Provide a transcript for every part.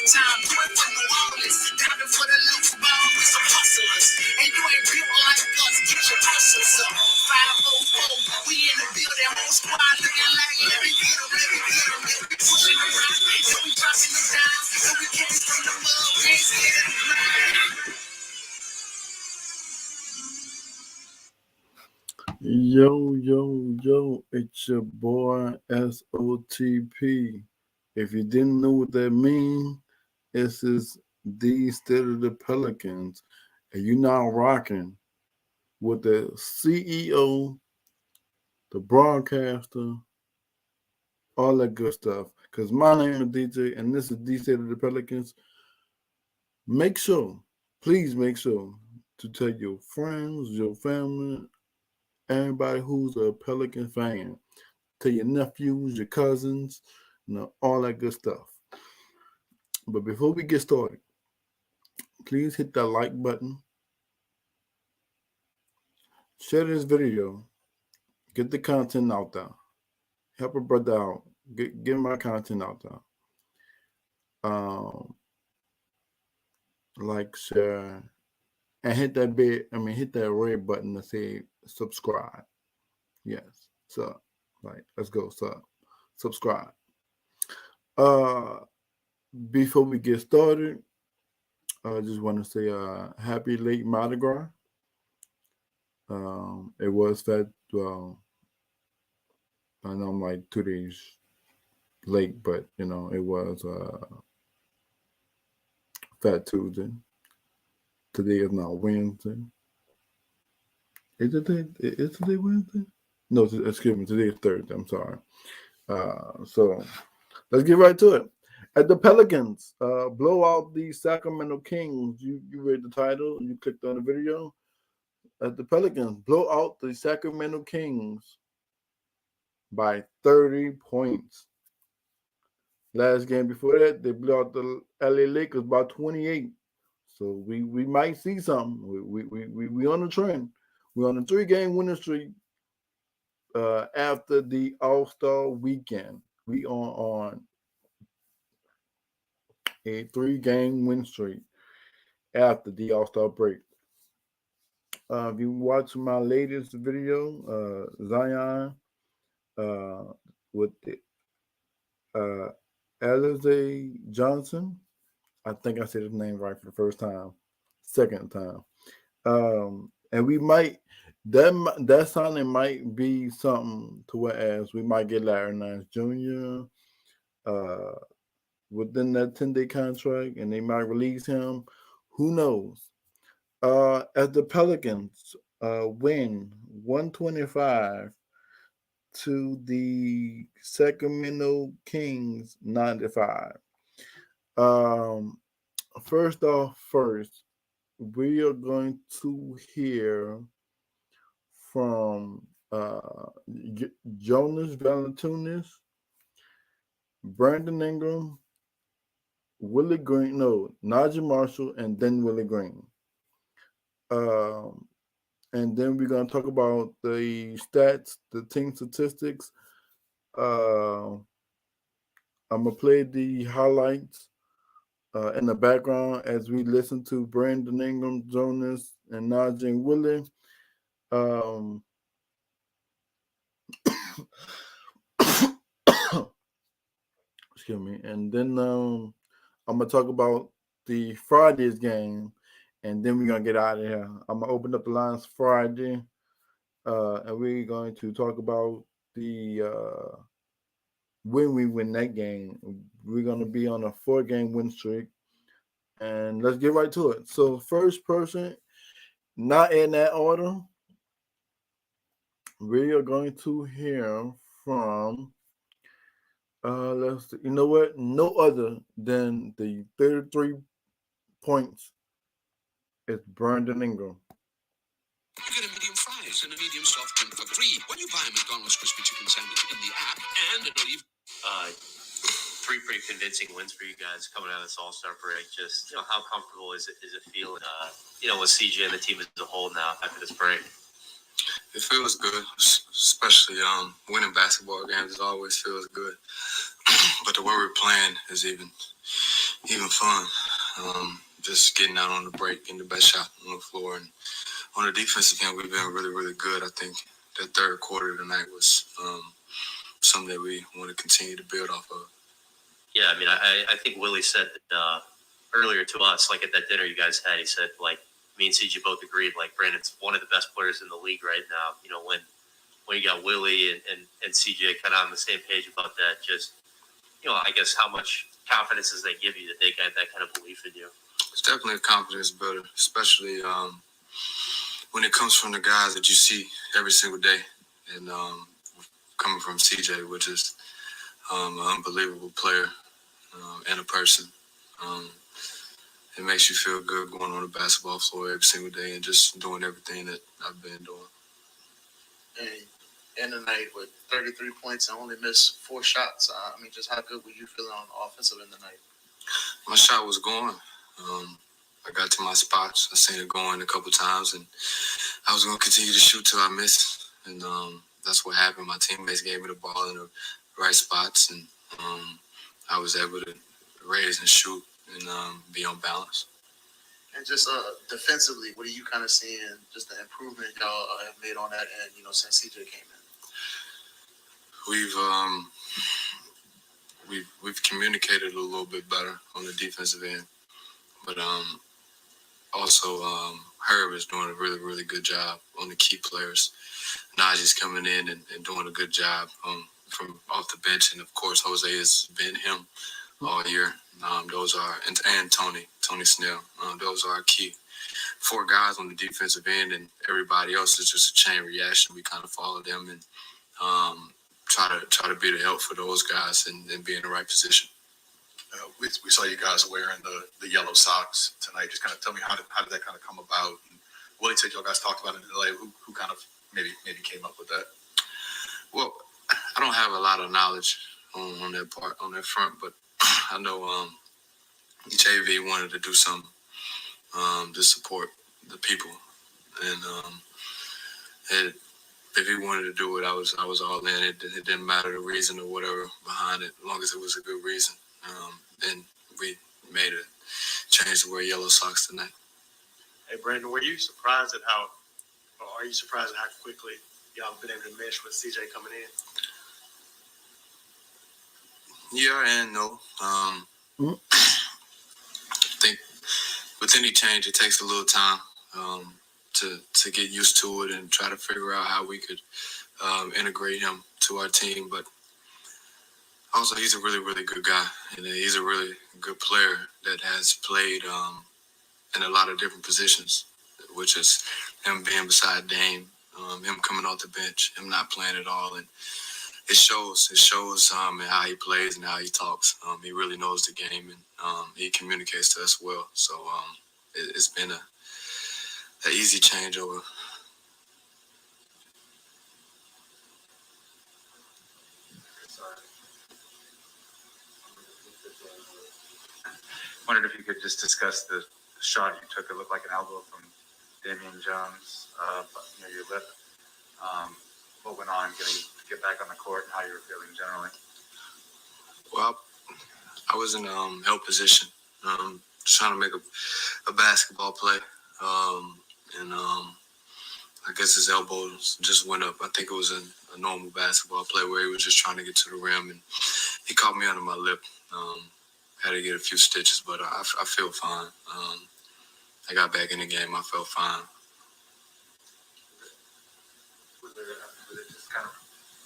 time, do it for the wallets. Diving for the loose ball with some hustlers. And you ain't built like us, get your muscles up. 504, we in the building, whole squad looking like let me get them, let me get them. Yeah, we pushing them right, yeah, we dropping them down. Yeah, we came from the mud, we ain't scared of the grind. Yo, it's your boy SOTP. If you didn't know what that means, it's is the state of the Pelicans. And you're now rocking with the CEO, the broadcaster, all that good stuff. Because my name is DJ, and this is the state of the Pelicans. Make sure, please make sure to tell your friends, your family, everybody who's a Pelican fan. To your nephews, your cousins, all that good stuff. But before we get started, please hit that like button, share this video, get the content out there, help a brother out, get my content out there. Like, share, and hit that red button to say subscribe. Yes, so let's go, subscribe. Before we get started, I just want to say happy late Mardi Gras. It was Fat. I know I'm like 2 days late, but it was Fat Tuesday. Today is not Wednesday. Is it today? Is today Wednesday? No, excuse me. Today is Thursday. I'm sorry. So let's get right to it. At the Pelicans, blow out the Sacramento Kings. You read the title. You clicked on the video. At the Pelicans, blow out the Sacramento Kings by 30 points. Last game before that, they blew out the LA Lakers by 28. So we might see something. We on the trend. We're on a 3-game winning streak after the All-Star weekend. We are on a 3-game win streak after the All-Star break. If you watch my latest video, Zion with the Alize Johnson, I think I said his name right for the first time, second time. And we might that signing might be something to whereas we might get Larry Nance Jr. Within that 10-day contract, and they might release him. Who knows? As the Pelicans win 125 to the Sacramento Kings 95. First, we are going to hear from Jonas Valanciunas, Brandon Ingram, Willie Green, Najee Marshall, and then Willie Green. And then we're going to talk about the stats, the team statistics. I'm going to play the highlights in the background as we listen to Brandon Ingram, Jonas, and Najee and Willie. Excuse me. And then I'm going to talk about the Friday's game, and then we're going to get out of here. I'm going to open up the lines Friday, and we're going to talk about the when we win that game. We're going to be on a 4-game win streak, and let's get right to it. So first person, not in that order, we are going to hear from you know what? No other than the 33 points. It's Brandon Ingram. You get a medium fries and a medium soft drink for free when you buy a McDonald's crispy chicken sandwich in the app, and it'll even 3 pretty convincing wins for you guys coming out of this All-Star break. Just how comfortable is it feeling? With CJ and the team as a whole now after this break. It feels good, especially winning basketball games. It always feels good, but the way we're playing is even even fun. Just getting out on the break, getting the best shot on the floor. And on the defensive end, we've been really, really good. I think that third quarter tonight was something that we want to continue to build off of. Yeah, I mean, I think Willie said that, earlier to us, like at that dinner you guys had, he said, like, me and CJ both agreed, like, Brandon's one of the best players in the league right now. You know, when you got Willie and CJ kind of on the same page about that, just, you know, I guess how much confidence does that give you that they got that kind of belief in you? It's definitely a confidence builder, especially when it comes from the guys that you see every single day. And coming from CJ, which is an unbelievable player and a person. It makes you feel good going on the basketball floor every single day and just doing everything that I've been doing. And in the night with 33 points and only missed 4 shots. I mean, just how good were you feeling on the offensive in the night? My shot was going. I got to my spots. I seen it going a couple times, and I was going to continue to shoot till I missed. And that's what happened. My teammates gave me the ball in the right spots, and I was able to raise and shoot and be on balance. And just defensively, what are you kind of seeing, just the improvement y'all have made on that end, you know, since CJ came in? We've communicated a little bit better on the defensive end, but also Herb is doing a really, really good job on the key players. Najee's coming in and doing a good job from off the bench, and of course Jose has been him all year. Those are and Tony Snell. Those are our key 4 guys on the defensive end, and everybody else is just a chain reaction. We kind of follow them and try to be the help for those guys and be in the right position. We saw you guys wearing the yellow socks tonight. Just kind of tell me how did that kind of come about? And Willie said y'all guys talked about it in LA. Who kind of maybe came up with that? Well, I don't have a lot of knowledge on that front, but I know JV wanted to do something to support the people, and if he wanted to do it, I was all in. It didn't matter the reason or whatever behind it, as long as it was a good reason. And we made a change to wear yellow socks tonight. Hey, Brandon, are you surprised at how quickly y'all have been able to mesh with CJ coming in? Yeah and no. I think with any change, it takes a little time to get used to it and try to figure out how we could integrate him to our team. But also, he's a really, really good guy, and he's a really good player that has played in a lot of different positions, which is him being beside Dame, him coming off the bench, him not playing at all, and it shows in how he plays and how he talks. He really knows the game, and he communicates to us well. So it's been an easy changeover. Wondered if you could just discuss the shot you took. It looked like an elbow from Damian Jones, near your lip. What went on getting to get back on the court and how you were feeling generally? Well, I was in help position, just trying to make a basketball play, and I guess his elbow just went up. I think it was a normal basketball play where he was just trying to get to the rim, and he caught me under my lip. Had to get a few stitches, but I feel fine. I got back in the game. I felt fine. Was it just kind of,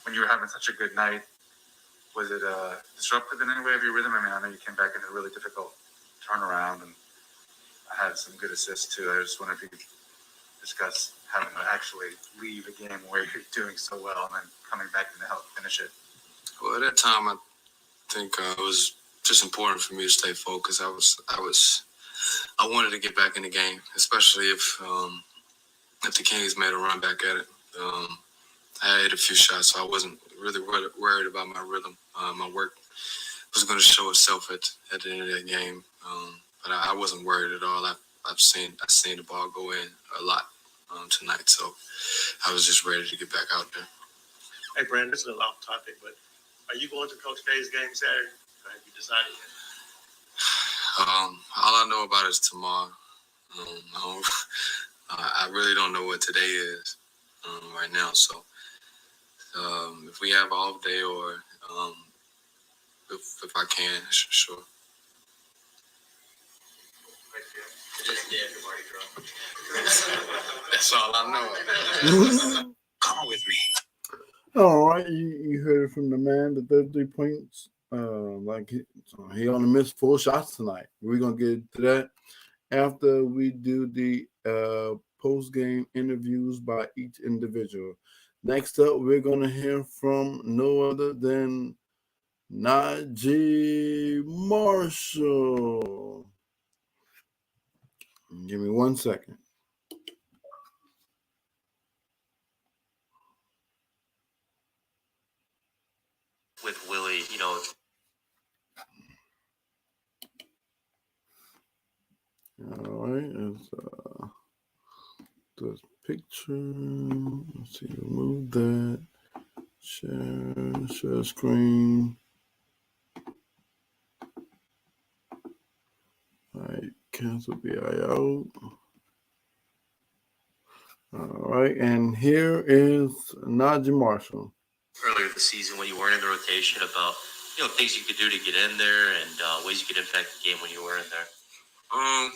when you were having such a good night, was it disruptive in any way of your rhythm? I mean, I know you came back in a really difficult turnaround, and I had some good assists too. I just wonder if you could discuss having to actually leave a game where you're doing so well and then coming back in to help finish it. Well, at that time, I think it was just important for me to stay focused. I wanted to get back in the game, especially if the Kings made a run back at it. I had a few shots, so I wasn't really worried about my rhythm. My work was going to show itself at the end of that game, but I wasn't worried at all. I've seen the ball go in a lot tonight, so I was just ready to get back out there. Hey, Brandon, this is a off topic, but are you going to Coach K's game Saturday? Have you decided yet? I know about is tomorrow. I really don't know what today is right now. So if we have off day or if I can, sure. That's all I know. Come on with me. All right, you heard it from the man, the 33 points. He only missed 4 shots tonight. We're gonna get to that after we do the post game interviews by each individual. Next up, we're gonna hear from no other than Najee Marshall. Give me 1 second. With Willie, All right, it's this picture. Let's see, remove that. Share screen. All right, cancel BI out. All right, and here is Najee Marshall. earlier this season when you weren't in the rotation about things you could do to get in there and ways you could impact the game when you were in there. I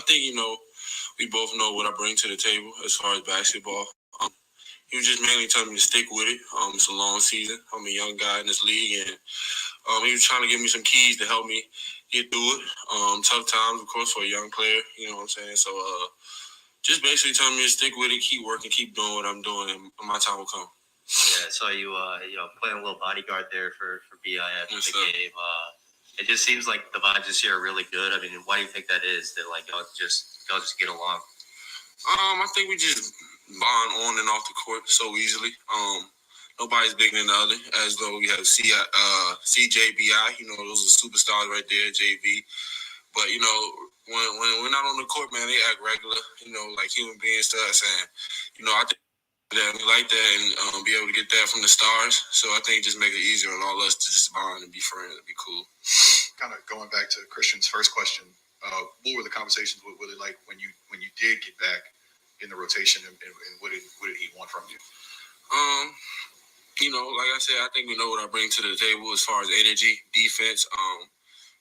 think we both know what I bring to the table as far as basketball. He was just mainly telling me to stick with it. It's a long season. I'm a young guy in this league, and he was trying to give me some keys to help me get through it. Tough times, of course, for a young player. You know what I'm saying? So just basically telling me to stick with it, keep working, keep doing what I'm doing, and my time will come. Yeah, I saw you, playing a little bodyguard there for BI after Yes, the sir. game. It just seems like the vibes this year are really good. I mean, why do you think that is? That y'all just get along? I think we just bond on and off the court so easily. Nobody's bigger than the other. As though we have CJ, BI. Those are superstars right there. JV. But when we're not on the court, man, they act regular. Like human beings to us, and I think that we like that and be able to get that from the stars. So I think it just make it easier on all us to just bond and be friends and be cool. Kind of going back to Christian's first question, what were the conversations with Willie like when you did get back in the rotation, and what did he want from you? Like I said, I think we know what I bring to the table as far as energy, defense.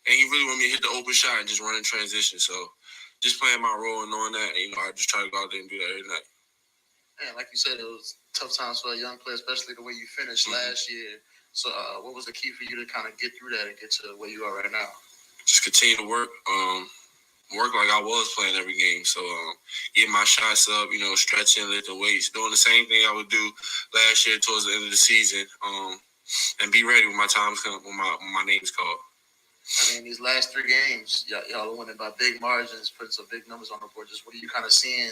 And he really wanted me to hit the open shot and just run in transition. So just playing my role and knowing that, I just try to go out there and do that every night. And like you said, it was tough times for a young player, especially the way you finished last year. So what was the key for you to kind of get through that and get to where you are right now? Just continue to work like I was playing every game. So getting my shots up, stretching, lifting weights, doing the same thing I would do last year towards the end of the season, and be ready when my time's come, when my name's called. I mean, these last 3 games, y'all are winning by big margins, putting some big numbers on the board. Just what are you kind of seeing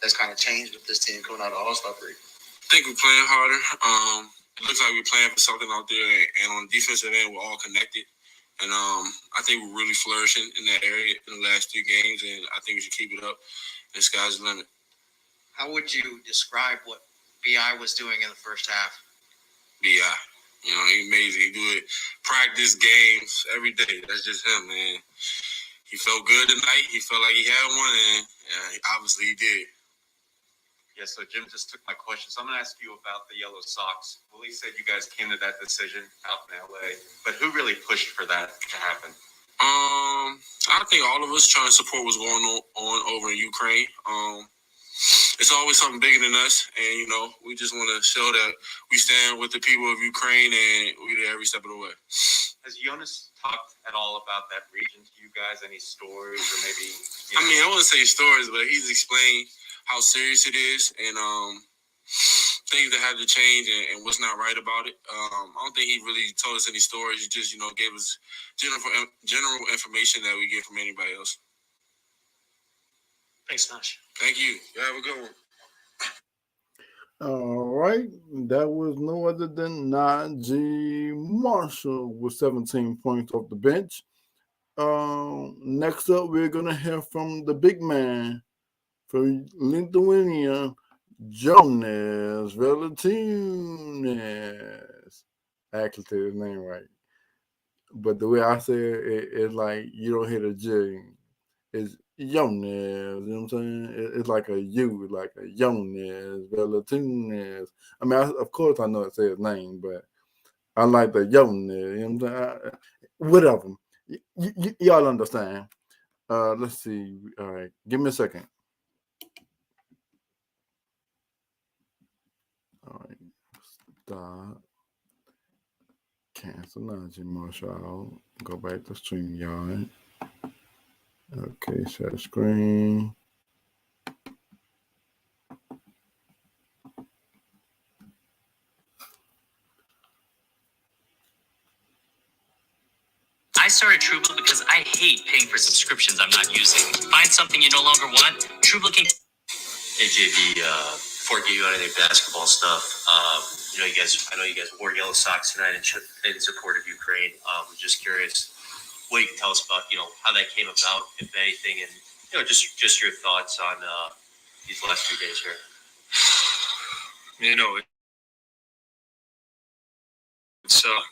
that's kind of changed with this team coming out of All-Star break? I think we're playing harder. It looks like we're playing for something out there, and on the defensive end, we're all connected. And I think we're really flourishing in that area in the last 3 games, and I think we should keep it up. And the sky's the limit. How would you describe what BI was doing in the first half? BI. He's amazing. He do it practice, games, every day. That's just him, man. He felt good tonight. He felt like he had one, and obviously he did. Yeah, so Jim just took my question. So I'm going to ask you about the yellow socks. Willie said you guys came to that decision out in LA, but who really pushed for that to happen? I think all of us trying to support what's going on over in Ukraine. It's always something bigger than us, and we just want to show that we stand with the people of Ukraine, and we're there every step of the way. Has Jonas talked at all about that region to you guys? Any stories or maybe? I wouldn't say stories, but he's explained how serious it is and things that have to change and what's not right about it. I don't think he really told us any stories. He just gave us general information that we get from anybody else. Thanks, Nash. Thank you. You have a good one. All right, that was no other than Najee Marshall with 17 points off the bench. Next up, we're going to hear from the big man from Lithuania, Jonas Valanciunas. I actually say his name right. But the way I say it's like you don't hit a J. It's Yones. You know what I'm saying? It's like a U, like a Yones, Velatunes. I mean, of course I know it says his name, but I like the Yones. You know what I'm saying? Whatever. Y'all understand. Let's see. All right, give me a second. All right, stop. Cancel Najee Marshall. Go back to StreamYard. Okay, share screen. I started Truebill because I hate paying for subscriptions I'm not using. Find something you no longer want? Truebill can. Hey JB, before I get you on any basketball stuff, I know you guys wore yellow socks tonight in support of Ukraine. I'm just curious what you can tell us about, how that came about, if anything, and just your thoughts on these last 2 days here.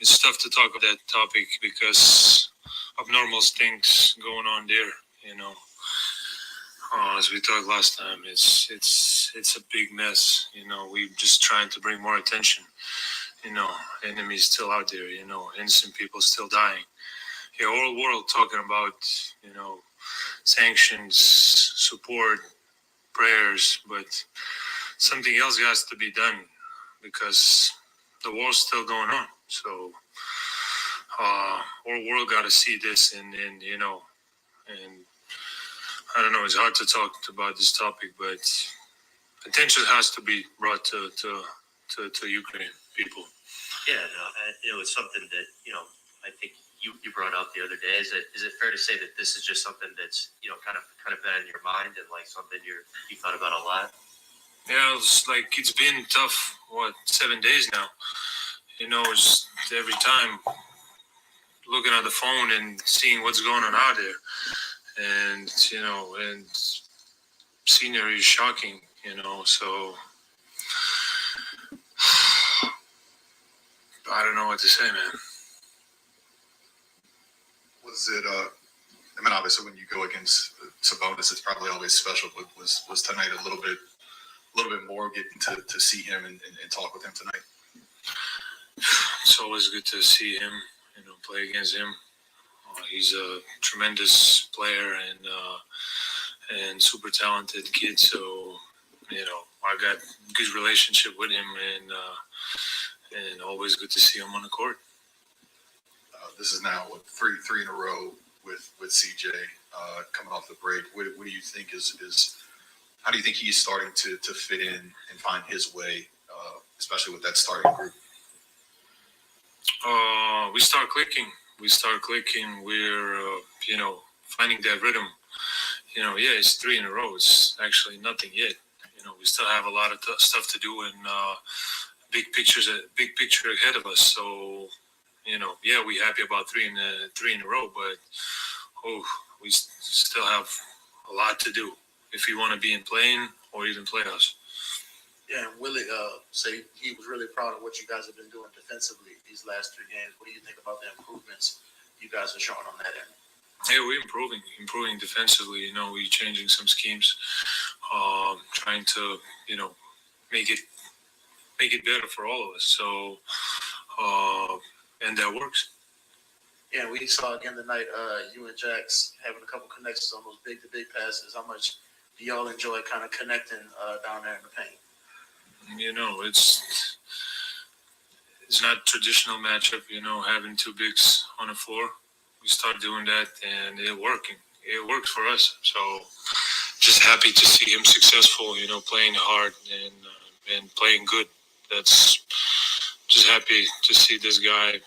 It's tough to talk about that topic because of normal things going on there. As we talked last time, it's a big mess. We're just trying to bring more attention. Enemies still out there. Innocent people still dying. Whole world talking about sanctions, support, prayers, but something else has to be done because the war's still going on. So our world got to see this, and I don't know. It's hard to talk about this topic, but attention has to be brought to Ukraine people. Yeah, no, it was something that I think you brought up the other day. Is it fair to say that this is just something that's kind of been in your mind and like something you thought about a lot? Yeah, it's been tough. 7 days now? It's every time looking at the phone and seeing what's going on out there, and and scenery is shocking. So I don't know what to say, man. Was it? I mean, obviously, when you go against Sabonis, it's probably always special. But was tonight a little bit more getting to see him and talk with him tonight? It's always good to see him, play against him. He's a tremendous player and super talented kid. So, I got a good relationship with him, and always good to see him on the court. This is now three in a row with CJ coming off the break. What do you think is how do you think he's starting to fit in and find his way, especially with that starting group? We start clicking. We're finding that rhythm. It's 3 in a row. It's actually nothing yet. We still have a lot of stuff to do, and big picture ahead of us. So, we're happy about 3 in a row, but we still have a lot to do if we want to be in playing or even playoffs. Yeah, and Willie say he was really proud of what you guys have been doing defensively these last 3 games. What do you think about the improvements you guys are showing on that end? Yeah, we're improving defensively. We're changing some schemes, trying to make it better for all of us. So, and that works. Yeah, we saw again tonight you and Jax having a couple connections on those big passes. How much do y'all enjoy kind of connecting down there in the paint? It's not traditional matchup. Having 2 bigs on the floor. We start doing that, and it working. It works for us. So, just happy to see him successful. Playing hard and playing good. That's just happy to see this guy.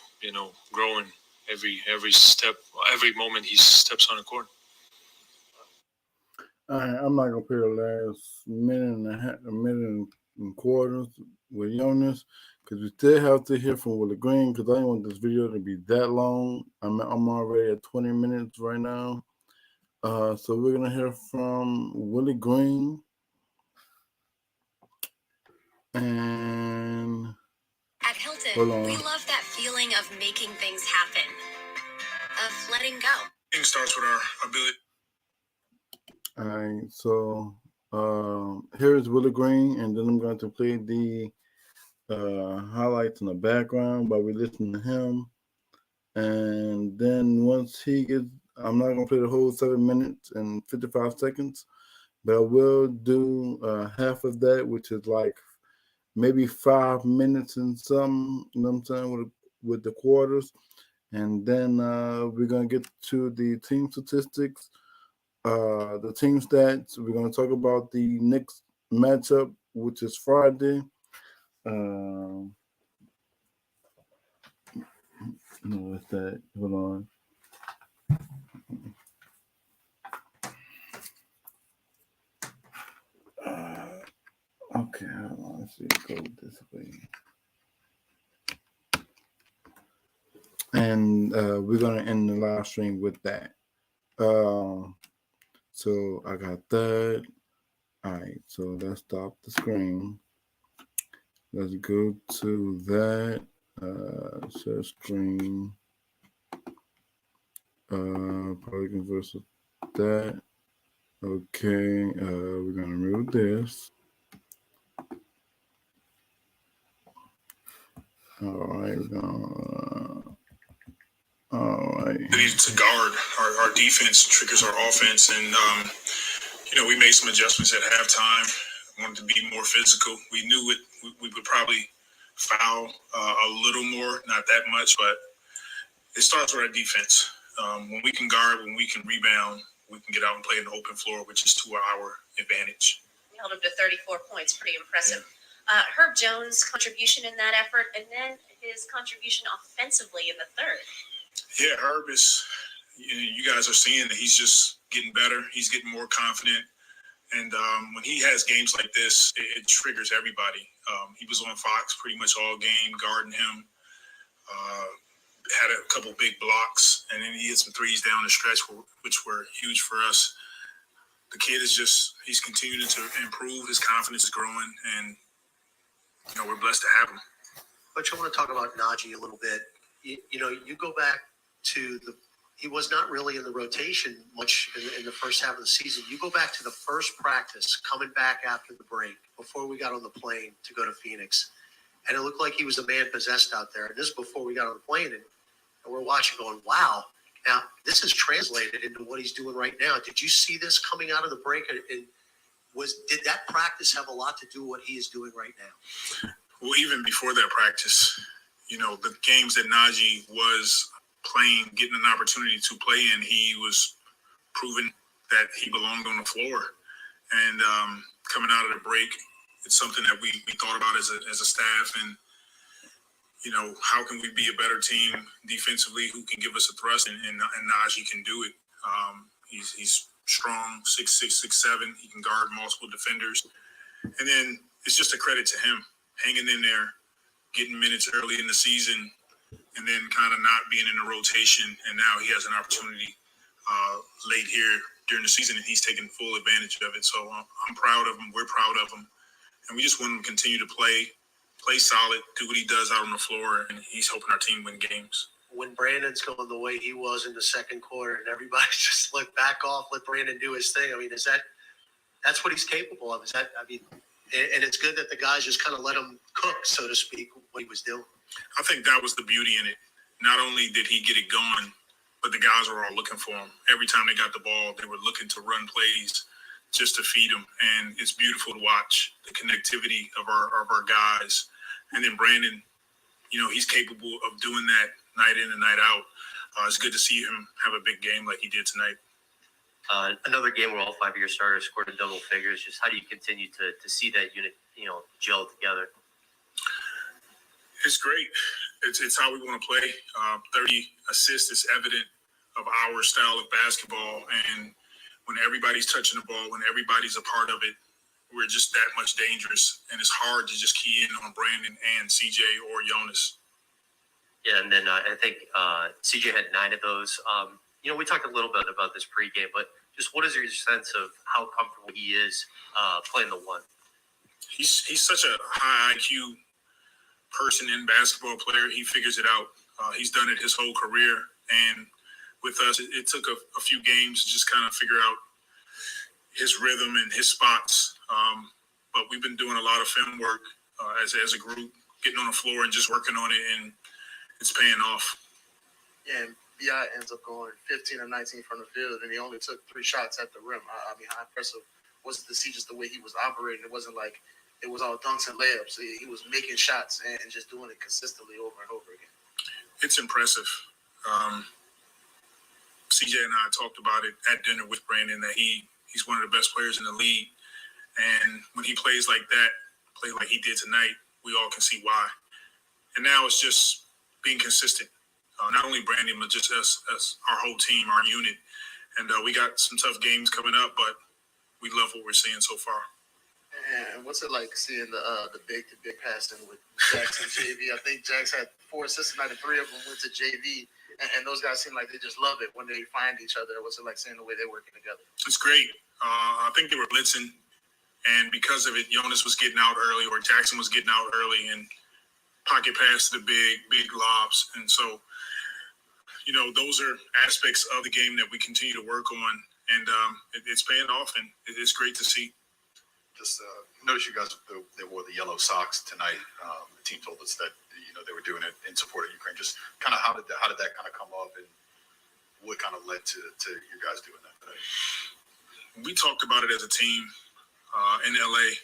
Growing every step, every moment he steps on the court. I'm not gonna play the last a minute and quarters with Jonas because we still have to hear from Willie Green because I don't want this video to be that long. I'm already at 20 minutes right now. So we're gonna hear from Willie Green and At Hilton, we love that feeling of making things happen, of letting go. It starts with our ability. All right, so here's Willie Green, and then I'm going to play the highlights in the background while we listen to him. And then once he gets, I'm not going to play the whole 7 minutes and 55 seconds, but I will do half of that, which is like maybe 5 minutes and some, you know what I'm saying, with the quarters. And then we're going to get to the team statistics, the team stats. We're going to talk about the next matchup, which is Friday. No, what's that? Hold on. Okay, hold on. Let's see. Go this way. And we're going to end the live stream with that. So I got that. All right, so let's stop the screen. Let's go to that. Share screen. Pelicans versus that. Okay, we're gonna remove this. All right, we're gonna. All right. We need to guard our defense, triggers our offense, and we made some adjustments at halftime. Wanted to be more physical. We knew we would probably foul a little more, not that much, but it starts with our defense. When we can guard, when we can rebound, we can get out and play an open floor, which is to our advantage. We held him to 34 points. Pretty impressive. Yeah. Herb Jones' contribution in that effort, and then his contribution offensively in the third. Yeah, Herb is, you guys are seeing that he's just getting better. He's getting more confident. And when he has games like this, it triggers everybody. He was on Fox pretty much all game, guarding him. Had a couple big blocks, and then he hit some threes down the stretch, which were huge for us. The kid is he's continuing to improve. His confidence is growing, and, we're blessed to have him. But I want to talk about Najee a little bit. You go back to he was not really in the rotation much in the first half of the season. You go back to the first practice coming back after the break before we got on the plane to go to Phoenix. And it looked like he was a man possessed out there. And this is before we got on the plane. And we're watching going, wow. Now, this is translated into what he's doing right now. Did you see this coming out of the break? And did that practice have a lot to do with what he is doing right now? Well, even before that practice, the games that Najee was playing, getting an opportunity to play in, he was proving that he belonged on the floor. And coming out of the break, it's something that we thought about as a staff. And, how can we be a better team defensively who can give us a thrust? And Najee can do it. He's strong, 6'6", 6'7". He can guard multiple defenders. And then it's just a credit to him, hanging in there, getting minutes early in the season, and then kind of not being in the rotation. And now he has an opportunity late here during the season, and he's taking full advantage of it. So I'm proud of him. We're proud of him. And we just want him to continue to play solid, do what he does out on the floor, and he's helping our team win games. When Brandon's going the way he was in the second quarter and everybody just back off, let Brandon do his thing. I mean, that's what he's capable of? And it's good that the guys just kind of let him cook, so to speak, what he was doing. I think that was the beauty in it. Not only did he get it going, but the guys were all looking for him. Every time they got the ball, they were looking to run plays just to feed him. And it's beautiful to watch the connectivity of our guys. And then Brandon, he's capable of doing that night in and night out. It's good to see him have a big game like he did tonight. Another game where all 5 of your starters scored in double figures. Just how do you continue to see that unit, gel together? It's great. It's how we want to play. 30 assists is evident of our style of basketball. And when everybody's touching the ball, when everybody's a part of it, we're just that much dangerous. And it's hard to just key in on Brandon and CJ or Jonas. Yeah, and then I think CJ had 9 of those. We talked a little bit about this pregame, but just what is your sense of how comfortable he is playing the one? He's such a high IQ person and basketball player. He figures it out. He's done it his whole career. And with us, it took a few games to just kind of figure out, his rhythm and his spots. But we've been doing a lot of film work as a group, getting on the floor and just working on it, and it's paying off. Yeah, and B.I. ends up going 15 or 19 from the field, and he only took 3 shots at the rim. I mean, how impressive was it to see just the way he was operating? It wasn't like it was all dunks and layups. He was making shots and just doing it consistently over and over again. It's impressive. CJ and I talked about it at dinner with Brandon that he's one of the best players in the league. And when he plays like that, play like he did tonight, we all can see why. And now it's just being consistent. Not only Brandon, but just us, our whole team, our unit. And we got some tough games coming up, but we love what we're seeing so far. And what's it like seeing the big passing with Jax and JV? I think Jax had 4 assists tonight, and 3 of them went to JV. And those guys seem like they just love it when they find each other. What's it like seeing the way they're working together? It's great. I think they were blitzing, and because of it, Jonas was getting out early, or Jackson was getting out early, and pocket pass to the big lobs. And so, those are aspects of the game that we continue to work on, and it's paying off, and it's great to see. Just notice you guys, they wore the yellow socks tonight. The team told us that they were doing it in support of Ukraine. Just kind of how did that kind of come up, and what kind of led to you guys doing that today? We talked about it as a team in LA.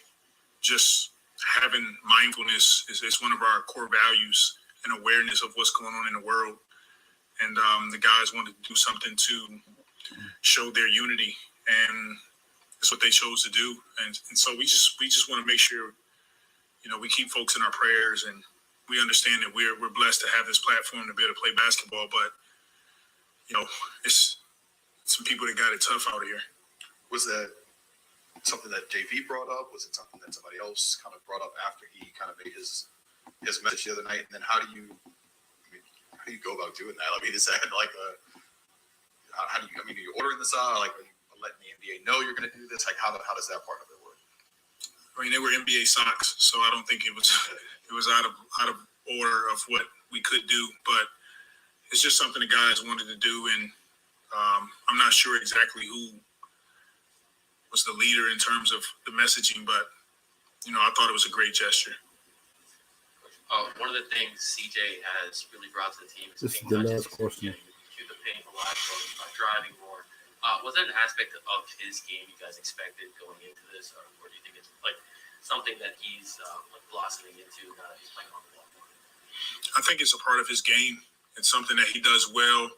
Just having mindfulness is one of our core values, and awareness of what's going on in the world. And the guys wanted to do something to show their unity, and that's what they chose to do. And so we just want to make sure, we keep folks in our prayers, and we understand that we're blessed to have this platform to be able to play basketball. But it's some people that got it tough out here. Was that something that JV brought up? Was it something that somebody else kind of brought up after he kind of made his message the other night? And then how do you go about doing that? I mean, is that like are you ordering this out? Like, are you letting the NBA know you're going to do this? Like, how does that part of it work? I mean, they were NBA socks, so I don't think it was out of order of what we could do. But it's just something the guys wanted to do, and I'm not sure exactly who was the leader in terms of the messaging, but I thought it was a great gesture. One of the things CJ has really brought to the team is This is being the not last just question. to the paint a lot, but driving more. Was that an aspect of his game you guys expected going into this, or do you think it's like something that he's blossoming into now that he's playing on the ball more? I think it's a part of his game. It's something that he does well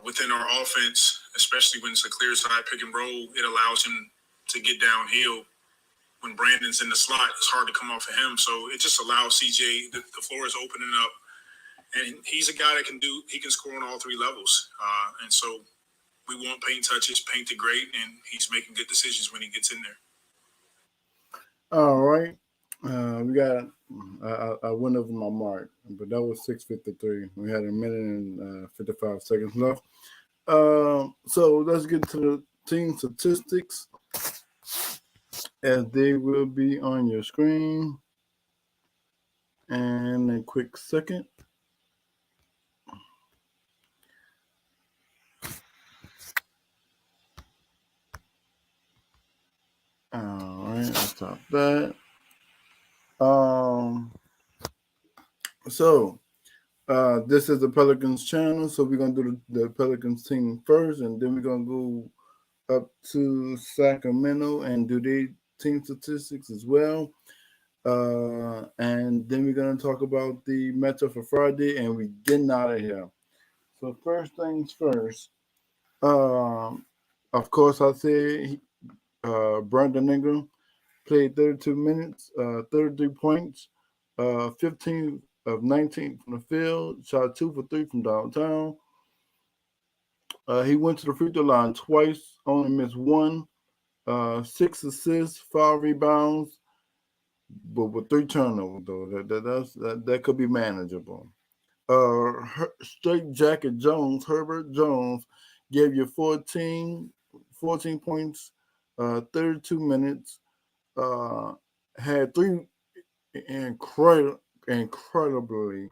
within our offense, especially when it's a clear side pick and roll. It allows him to get downhill. When Brandon's in the slot, it's hard to come off of him. So it just allows CJ, the floor is opening up. And he's a guy that can score on all 3 levels. And so we want paint touches, paint to great, and he's making good decisions when he gets in there. All right. We got, I went over my mark, but that was 6:53. We had a minute and 55 seconds left. So let's get to the team statistics, as they will be on your screen in a quick second. All right, let's stop that. So this is the Pelicans channel, so we're gonna do the Pelicans team first, and then we're gonna go up to Sacramento and do their team statistics as well. And then we're gonna talk about the matchup for Friday, and we're getting out of here. So first things first. Of course, I said Brandon Ingram played 32 minutes, 33 points, 15 of 19 from the field, shot 2 for 3 from downtown. He went to the free throw line twice, only missed 1. 6 assists, 5 rebounds, but with 3 turnovers though. That could be manageable. Straight Jacket Jones, Herbert Jones, gave you 14 points, 32 minutes. Had 3 incredibly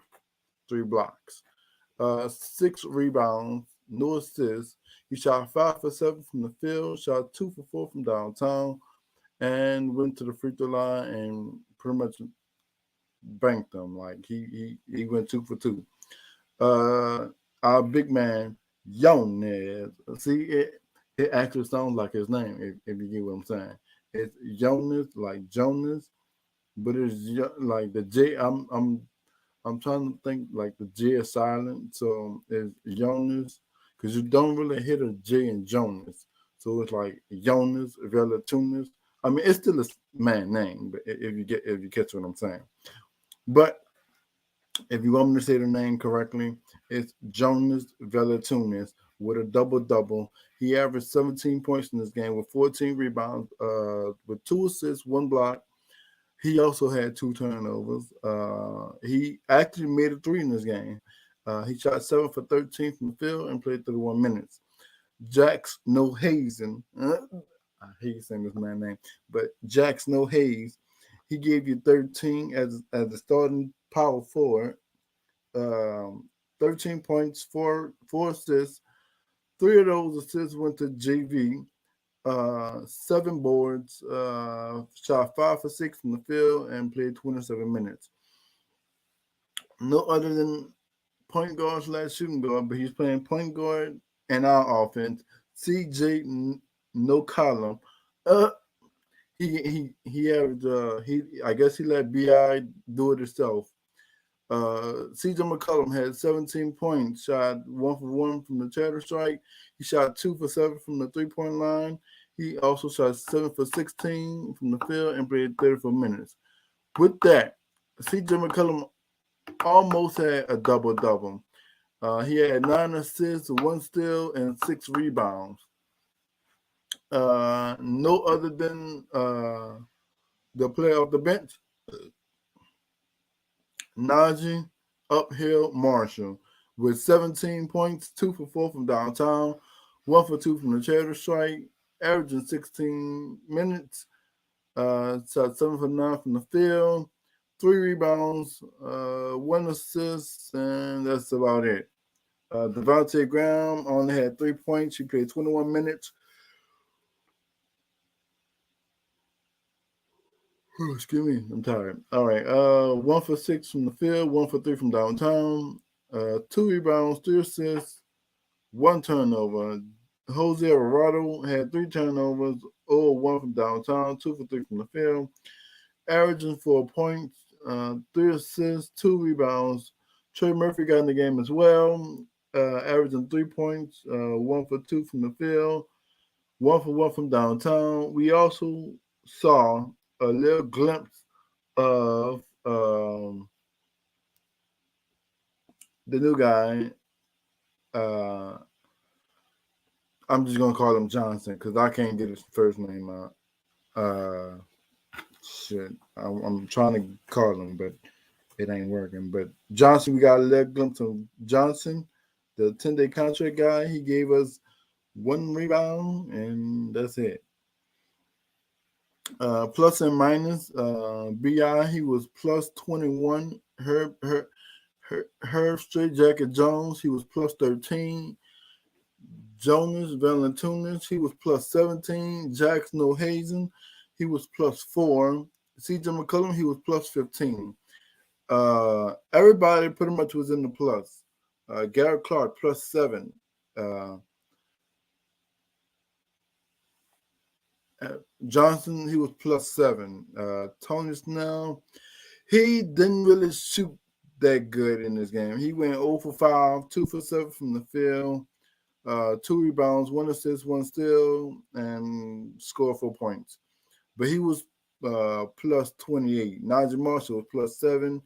3 blocks, 6 rebounds, no assists. He shot 5 for 7 from the field, shot 2 for 4 from downtown, and went to the free throw line and pretty much banked them. Like he went 2 for 2. Our big man Jonas. See, it actually sounds like his name. If you get what I'm saying, it's Jonas, like Jonas, but it's like the J. I'm trying to think like the J is silent, so it's Jonas because you don't really hit a J in Jonas, so it's like Jonas Velatunas. I mean, it's still a man name, but if you catch what I'm saying, but if you want me to say the name correctly, it's Jonas Velatunas with a double-double. He averaged 17 points in this game with 14 rebounds, with 2 assists, 1 block. He also had 2 turnovers. He actually made a 3 in this game. He shot 7 for 13 from the field and played 31 minutes. Jax No Hazen. I hate saying this man's name, but Jax No Hayes. He gave you 13 as the starting power forward. 13 points, four assists. 3 of those assists went to JV. 7 boards. Shot 5 for 6 from the field and played 27 minutes. No other than point guard / shooting guard, but he's playing point guard in our offense. CJ No Column. He averaged. I guess he let Bi do it himself. CJ McCollum had 17 points, shot 1 for 1 from the chatter strike. He shot 2 for 7 from the 3-point line. He also shot 7 for 16 from the field and played 34 minutes. With that, CJ McCollum almost had a double-double. He had 9 assists, 1 steal, and 6 rebounds. No other than the player off the bench, Najee Uphill Marshall, with 17 points, 2 for 4 from downtown, 1 for 2 from the charter strike, averaging 16 minutes, shot 7 for 9 from the field, 3 rebounds, 1 assist, and that's about it. Devontae Graham only had 3 points. He played 21 minutes. Excuse me, I'm tired. All right. 1 for 6 from the field, 1 for 3 from downtown, 2 rebounds, 3 assists, 1 turnover. Jose Alvarado had 3 turnovers, 1 from downtown, 2 for 3 from the field, averaging 4 points, 3 assists, 2 rebounds. Trey Murphy got in the game as well, averaging 3 points, 1 for 2 from the field, 1 for 1 from downtown. We also saw a little glimpse of the new guy. I'm just gonna call him Johnson because I can't get his first name out. Shit, I'm trying to call him, but it ain't working. But Johnson, we got a little glimpse of Johnson, the 10-day contract guy. He gave us 1 rebound, and that's it. Plus and minus, Bi, he was plus 21. Herb Straight Jacket Jones, he was plus 13. Jonas Valentunas, he was plus 17. Jax No Hazen, he was plus 4. CJ McCollum, he was plus 15. Everybody pretty much was in the plus. Garrett Clark plus 7. Johnson, he was plus 7. Tony Snell, he didn't really shoot that good in this game. He went 0 for 5, 2 for 7 from the field, 2 rebounds, 1 assist, 1 steal, and scored 4 points. But he was plus 28. Najee Marshall was plus 7.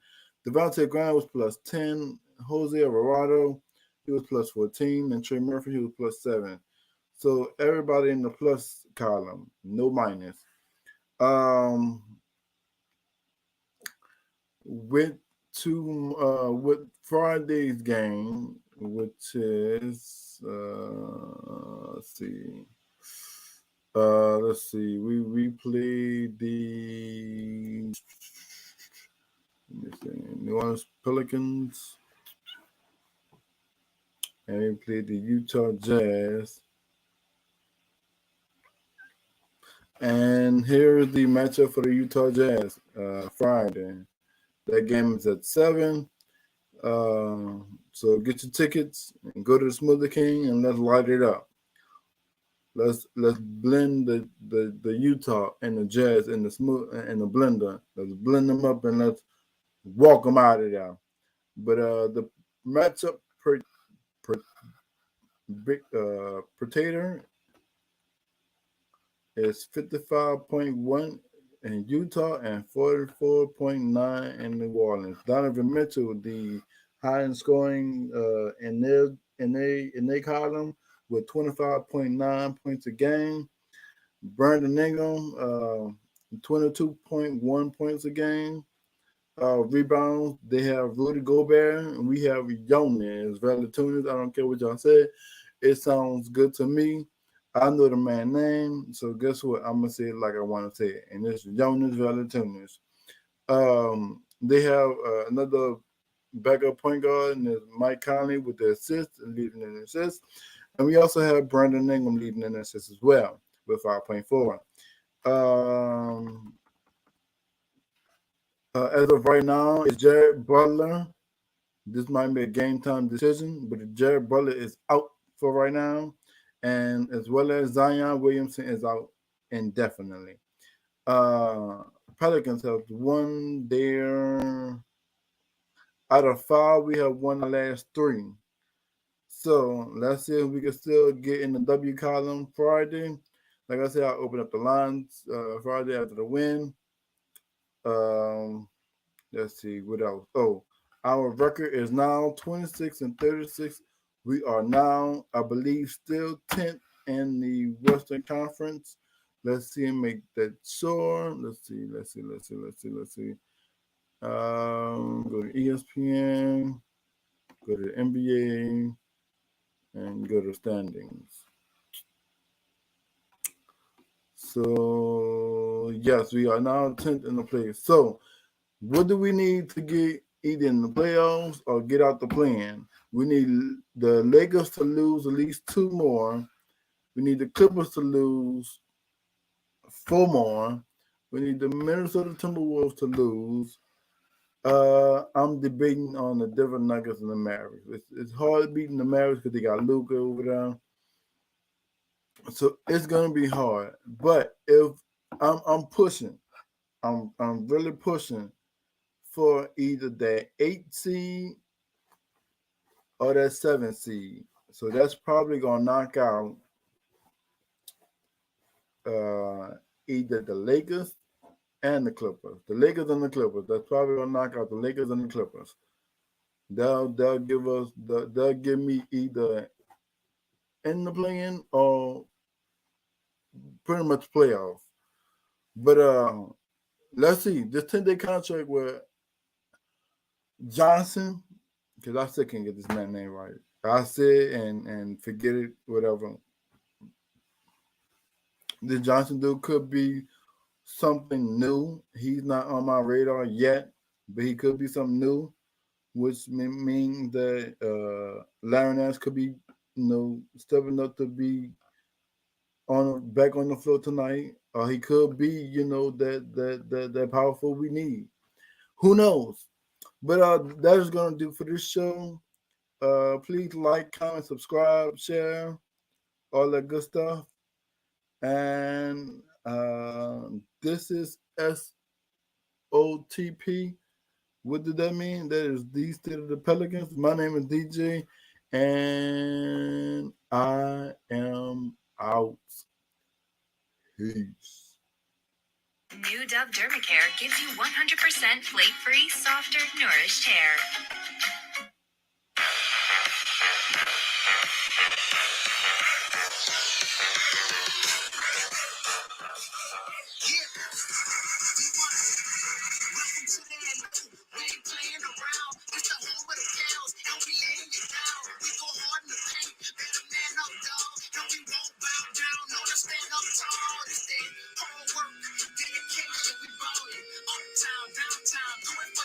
Devontae Graham was plus 10. Jose Alvarado, he was plus 14. And Trey Murphy, he was plus 7. So everybody in the plus column, no minus. With Friday's game, which is let's see. We played the New Orleans Pelicans, and we played the Utah Jazz. And here's the matchup for the Utah Jazz Friday. That game is at 7. So get your tickets and go to the Smoothie King and let's light it up. Let's blend the Utah and the Jazz in the blender. Let's blend them up and let's walk them out of there. But the matchup potato is 55.1 in Utah and 44.9 in New Orleans. Donovan Mitchell, the highest scoring in their column with 25.9 points a game. Brandon Ingram, 22.1 points a game. Rebounds, they have Rudy Gobert, and we have Jonas Valanciunas. I don't care what y'all say. It sounds good to me. I know the man's name, so guess what? I'm going to say it like I want to say it, and it's Jonas Valanciunas. They have another backup point guard, and it's Mike Conley with the assists and leading in assists. And we also have Brandon Ingram leading in assists as well with 5.4. As of right now, it's Jared Butler. This might be a game time decision, but Jared Butler is out for right now, and as well as Zion Williamson is out indefinitely. Pelicans have won their out of 5. We have won the last 3. So let's see if we can still get in the W column Friday. Like I said, I'll open up the lines Friday after the win. Let's see what else. Oh, our record is now 26-36. We are now, I believe, still 10th in the Western Conference. Let's see and make that sure. Let's see. Go to ESPN, go to the NBA, and go to standings. So yes, we are now 10th in the place. So what do we need to get either in the playoffs or get out the play-in? We need the Lakers to lose at least 2 more. We need the Clippers to lose 4 more. We need the Minnesota Timberwolves to lose. I'm debating on the Denver Nuggets and the Mavericks. It's hard beating the Mavericks because they got Luka over there. So it's gonna be hard. But if I'm pushing, I'm really pushing for either that 8 seed or that 7 seed. So that's probably gonna knock out either the Lakers and the Clippers. The Lakers and the Clippers. That's probably gonna knock out the Lakers and the Clippers. They'll give me either in the play-in or pretty much playoff. But let's see. This 10-day contract with Johnson, because I still can't get this man's name right. I say and forget it, whatever. The Johnson dude could be something new. He's not on my radar yet, but he could be something new, which means that Larry Nance could be, stepping up to be back on the floor tonight, or he could be, that powerful we need. Who knows? But that is gonna do for this show. Please like, comment, subscribe, share, all that good stuff. And this is SOTP. What did that mean? That is the State of the Pelicans. My name is DJ, and I am out. Peace. New Dove Dermacare gives you 100% flake-free, softer, nourished hair. Welcome to the